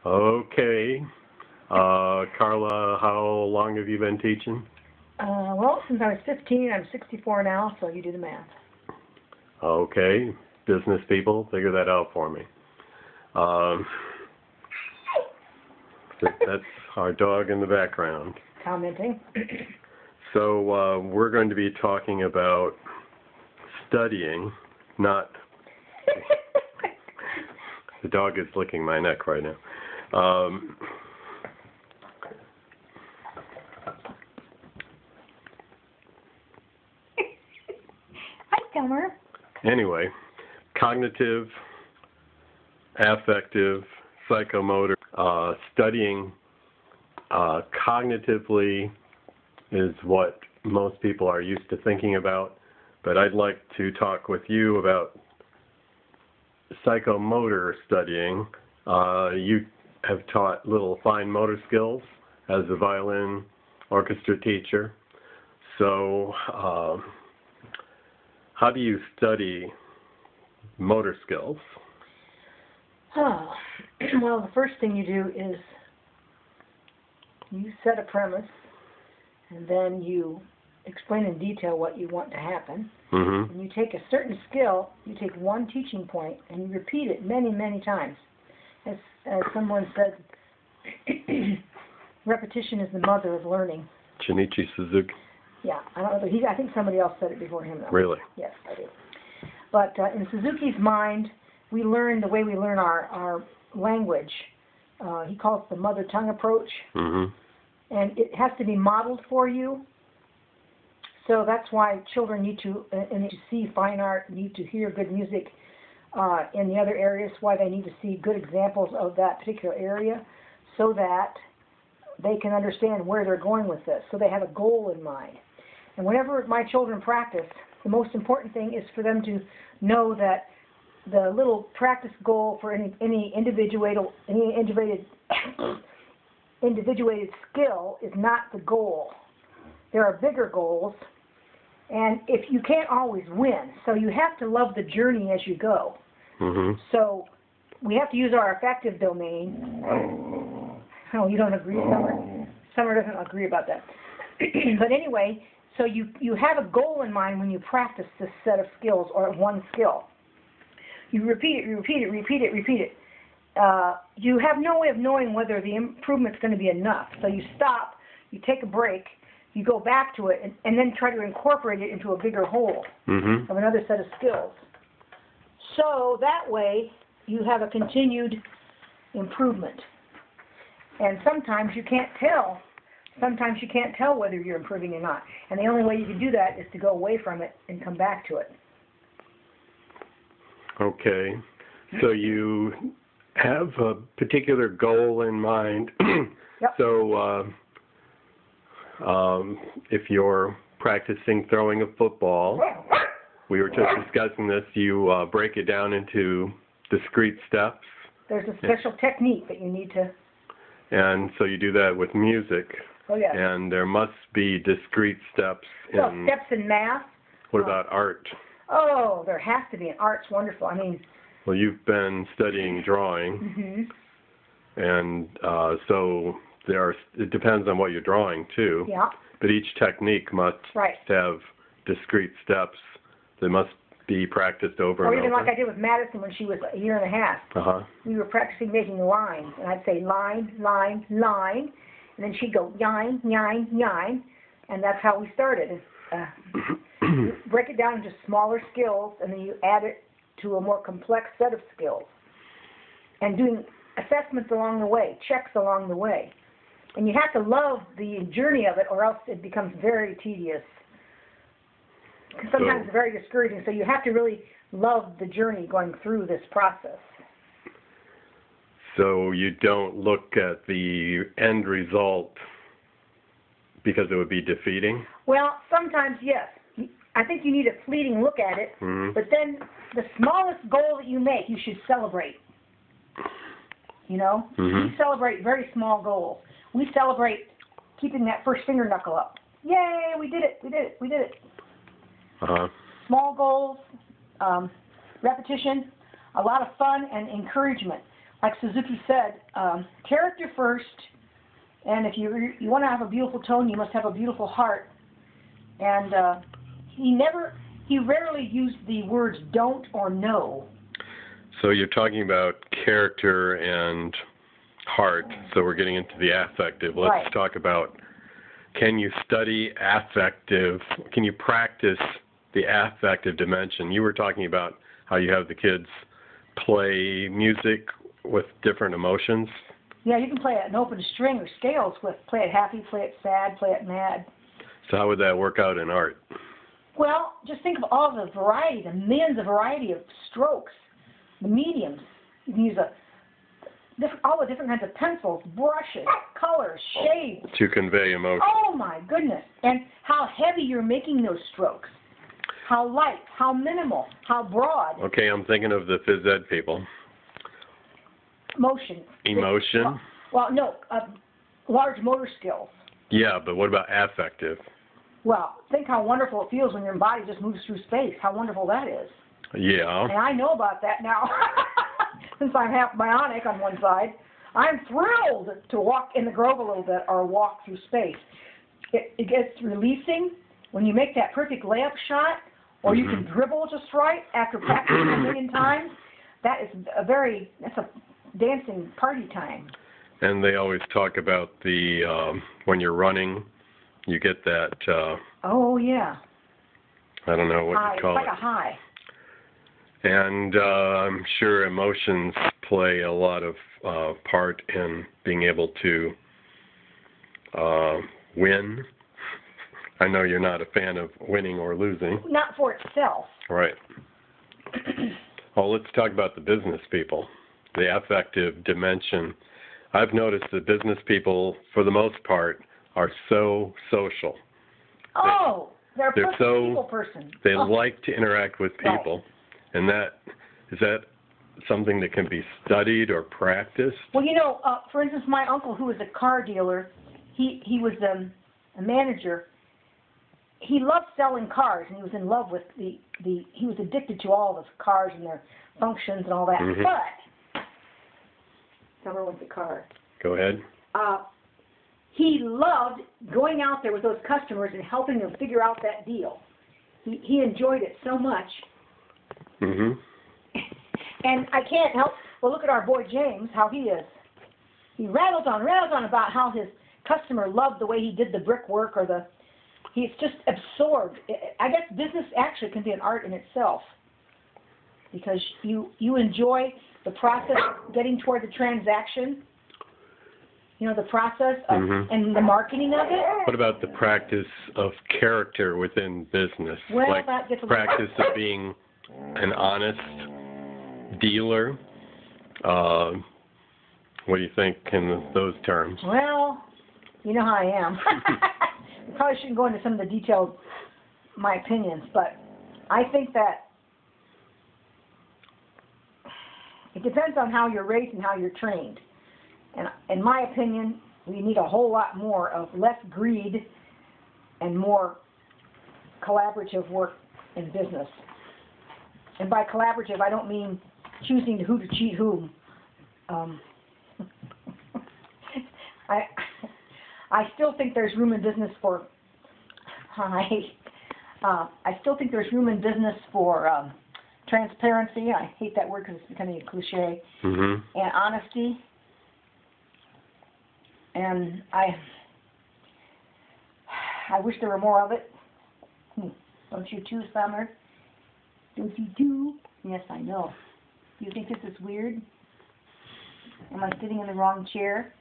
Okay. Karla, how long have you been teaching? Well, since I was 15, I'm 64 now, so you do the math. Okay. Business people, figure that out for me. That's our dog in the background. Commenting. So we're going to be talking about studying, not... The dog is licking my neck right now. Hi, Summer. Anyway, cognitive, affective, psychomotor, studying cognitively is what most people are used to thinking about, but I'd like to talk with you about psychomotor studying. You have taught little fine motor skills as a violin orchestra teacher. So how do you study motor skills? Oh, well, the first thing you do is you set a premise, and then you explain in detail what you want to happen. Mm-hmm. When you take a certain skill, you take one teaching point and you repeat it many, many times. As someone said, repetition is the mother of learning. Shinichi Suzuki. Yeah, I don't know. I think somebody else said it before him, though. Really? Yes, I do. But in Suzuki's mind, we learn the way we learn our language. He calls it the mother tongue approach. Mm-hmm. And it has to be modeled for you. So that's why children need to see fine art, need to hear good music in the other areas, why they need to see good examples of that particular area so that they can understand where they're going with this, so they have a goal in mind. And whenever my children practice, the most important thing is for them to know that the little practice goal for any individuated skill is not the goal. There are bigger goals, and if you can't always win, so you have to love the journey as you go. Mm-hmm. So we have to use our affective domain. Oh, you don't agree, Summer? Summer doesn't agree about that. But anyway, so you have a goal in mind when you practice this set of skills or one skill. You repeat it, you repeat it, repeat it, repeat it. You have no way of knowing whether the improvement's going to be enough. So you stop, you take a break, you go back to it, and then try to incorporate it into a bigger whole Mm-hmm. of another set of skills. So that way, you have a continued improvement. And sometimes you can't tell. Sometimes you can't tell whether you're improving or not. And the only way you can do that is to go away from it and come back to it. Okay. So you have a particular goal in mind. Yep. So if you're practicing throwing a football, we were just discussing this, you break it down into discrete steps. There's a special technique that you need to... And so you do that with music. Oh, yes. And there must be discrete steps in... Well, steps in math. What about art? Oh, there has to be. And art's wonderful. I mean... Well, you've been studying drawing. Mm-hmm. And so it depends on what you're drawing, too. Yeah. But each technique must have discrete steps that must be practiced over and over. Or even like I did with Madison when she was a year and a half. Uh-huh. We were practicing making lines. And I'd say line, line, line. And then she'd go yine, yine, yine. And that's how we started. You break it down into smaller skills, and then you add it to a more complex set of skills. And doing assessments along the way, checks along the way. And you have to love the journey of it, or else it becomes very tedious. Sometimes it's very discouraging, so you have to really love the journey going through this process. So you don't look at the end result because it would be defeating? Well, sometimes, yes. I think you need a fleeting look at it, but then the smallest goal that you make, you should celebrate. You know? We celebrate very small goals. We celebrate keeping that first finger knuckle up. Yay, we did it, we did it, we did it. Uh-huh. Small goals, repetition, a lot of fun and encouragement. like Suzuki said, character first, and if you want to have a beautiful tone, you must have a beautiful heart. And he rarely used the words don't or no. So you're talking about character and heart, so we're getting into the affective. Let's Right. talk about, can you study affective, can you practice the affective dimension? You were talking about how you have the kids play music with different emotions. Yeah, you can play an open string or scales with play it happy, play it sad, play it mad. So how would that work out in art? Well, just think of all the variety, the millions of variety of strokes, the mediums. You can use all the different kinds of pencils, brushes, colors, shades. To convey emotion. Oh my goodness. And how heavy you're making those strokes. How light, how minimal, how broad. Okay, I'm thinking of the phys ed people. Motion. Emotion? Well, no, large motor skills. Yeah, but what about affective? Well, think how wonderful it feels when your body just moves through space. How wonderful that is. Yeah. And I know about that now. Since I'm half bionic on one side, I'm thrilled to walk in the grove a little bit or walk through space. It gets releasing when you make that perfect layup shot, or you can dribble just right after practicing a million times. That's a dancing party time. And they always talk about the when you're running, you get that. Oh yeah. I don't know what High. you call It's like it. a high. And I'm sure emotions play a lot of part in being able to win. I know you're not a fan of winning or losing. Not for itself. Right. Well, let's talk about the business people, the affective dimension. I've noticed that business people, for the most part, are so social. Oh, they're a people so person. They like to interact with people. Right. And is that something that can be studied or practiced? Well, for instance, my uncle, who was a car dealer, he was a manager. He loved selling cars, and he was in love with he was addicted to all the cars and their functions and all that. Mm-hmm. But, Summer with the car. Go ahead. He loved going out there with those customers and helping them figure out that deal. He enjoyed it so much. Mm-hmm. And I can't help, well, look at our boy James, how he is. He rattles on about how his customer loved the way he did the brickwork he's just absorbed. I guess business actually can be an art in itself because you enjoy the process of getting toward the transaction, the process of, and the marketing of it. What about the practice of character within business? Well, like that gets practice of being an honest dealer. What do you think in those terms? Well, you know how I am. I probably shouldn't go into some of the details, my opinions, but I think that it depends on how you're raised and how you're trained. And in my opinion, we need a whole lot more of less greed and more collaborative work in business. And by collaborative, I don't mean choosing who to cheat whom. I still think there's room in business for. I still think there's room in business for transparency. I hate that word because it's becoming a cliche. Mm-hmm. And honesty. And I wish there were more of it. Don't you too, Summer? Don't you too? Yes, I know. Do you think this is weird? Am I sitting in the wrong chair?